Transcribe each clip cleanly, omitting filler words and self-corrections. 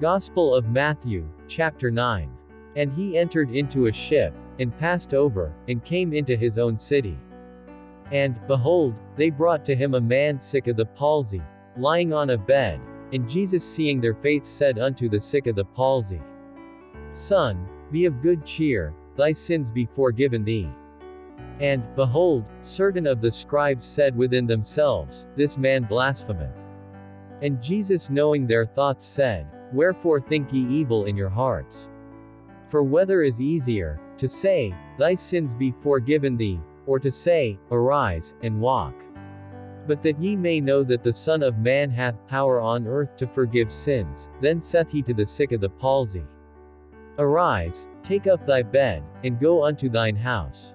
Gospel of Matthew, chapter 9. And he entered into a ship, and passed over, and came into his own city. And, behold, they brought to him a man sick of the palsy, lying on a bed. And Jesus, seeing their faith, said unto the sick of the palsy, Son, be of good cheer, thy sins be forgiven thee. And, behold, certain of the scribes said within themselves, This man blasphemeth. And Jesus, knowing their thoughts, said, Wherefore think ye evil in your hearts? For whether is easier, to say, Thy sins be forgiven thee, or to say, Arise, and walk? But that ye may know that the Son of Man hath power on earth to forgive sins, then saith he to the sick of the palsy, Arise, take up thy bed, and go unto thine house.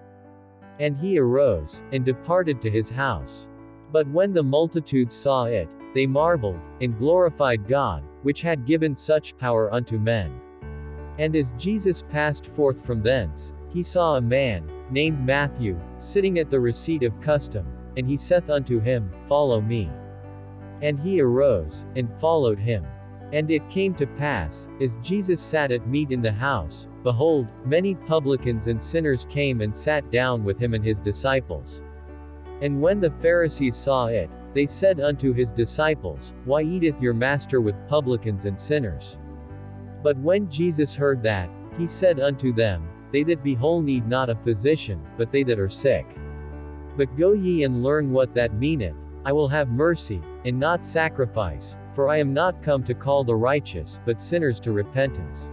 And he arose, and departed to his house. But when the multitudes saw it, they marveled, and glorified God, which had given such power unto men. And as Jesus passed forth from thence, he saw a man, named Matthew, sitting at the receipt of custom, and he saith unto him, Follow me. And he arose, and followed him. And it came to pass, as Jesus sat at meat in the house, behold, many publicans and sinners came and sat down with him and his disciples. And when the Pharisees saw it, they said unto his disciples, Why eateth your master with publicans and sinners? But when Jesus heard that, he said unto them, They that be whole need not a physician, but they that are sick. But go ye and learn what that meaneth, I will have mercy, and not sacrifice, for I am not come to call the righteous, but sinners to repentance.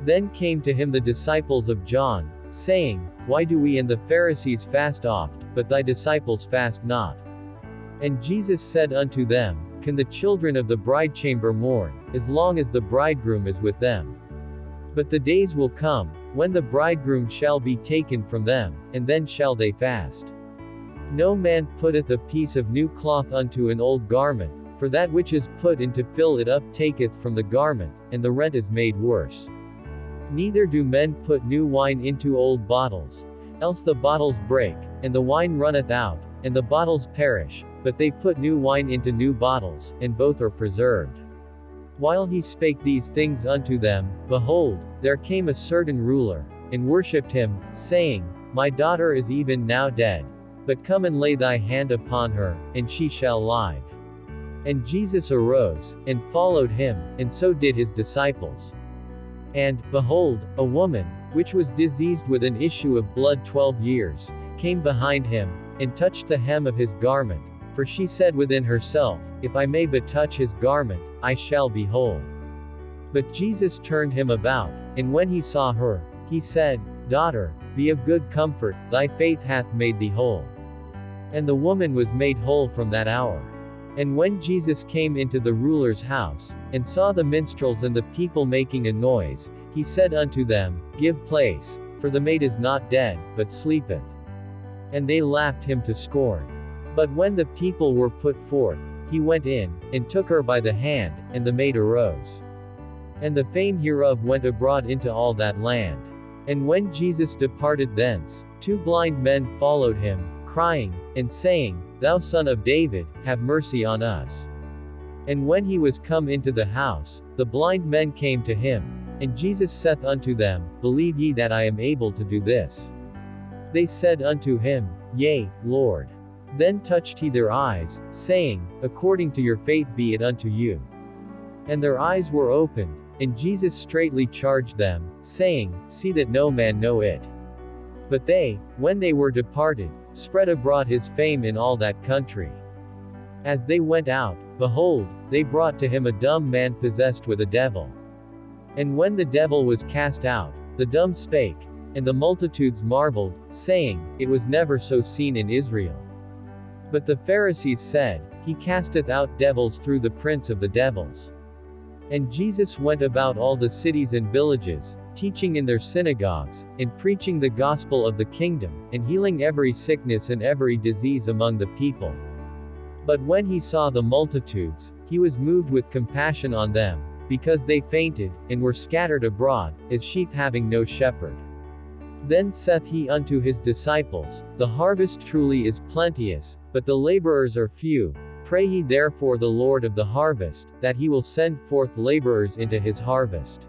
Then came to him the disciples of John, saying, Why do we and the Pharisees fast oft, but thy disciples fast not? And Jesus said unto them, Can the children of the bridechamber mourn, as long as the bridegroom is with them? But the days will come, when the bridegroom shall be taken from them, and then shall they fast. No man putteth a piece of new cloth unto an old garment, for that which is put in to fill it up taketh from the garment, and the rent is made worse. Neither do men put new wine into old bottles, else the bottles break, and the wine runneth out, and the bottles perish, but they put new wine into new bottles, and both are preserved. While he spake these things unto them, behold, there came a certain ruler, and worshipped him, saying, My daughter is even now dead. But come and lay thy hand upon her, and she shall live. And Jesus arose, and followed him, and so did his disciples. And, behold, a woman, which was diseased with an issue of blood 12 years, came behind him, and touched the hem of his garment, for she said within herself, If I may but touch his garment, I shall be whole. But Jesus turned him about, and when he saw her, he said, Daughter, be of good comfort, thy faith hath made thee whole. And the woman was made whole from that hour. And when Jesus came into the ruler's house, and saw the minstrels and the people making a noise, he said unto them, Give place, for the maid is not dead, but sleepeth. And they laughed him to scorn. But when the people were put forth, he went in, and took her by the hand, and the maid arose. And the fame hereof went abroad into all that land. And when Jesus departed thence, 2 blind men followed him, crying, and saying, Thou Son of David, have mercy on us. And when he was come into the house, the blind men came to him. And Jesus saith unto them, Believe ye that I am able to do this? They said unto him, Yea, Lord. Then touched he their eyes, saying, According to your faith be it unto you. And their eyes were opened, and Jesus straitly charged them, saying, See that no man know it. But they, when they were departed, spread abroad his fame in all that country. As they went out, behold, they brought to him a dumb man possessed with a devil. And when the devil was cast out, the dumb spake, and the multitudes marveled, saying, It was never so seen in Israel. But the Pharisees said, He casteth out devils through the prince of the devils. And Jesus went about all the cities and villages, teaching in their synagogues, and preaching the gospel of the kingdom, and healing every sickness and every disease among the people. But when he saw the multitudes, he was moved with compassion on them, because they fainted, and were scattered abroad, as sheep having no shepherd. Then saith he unto his disciples, The harvest truly is plenteous, but the laborers are few. Pray ye therefore the Lord of the harvest, that he will send forth laborers into his harvest.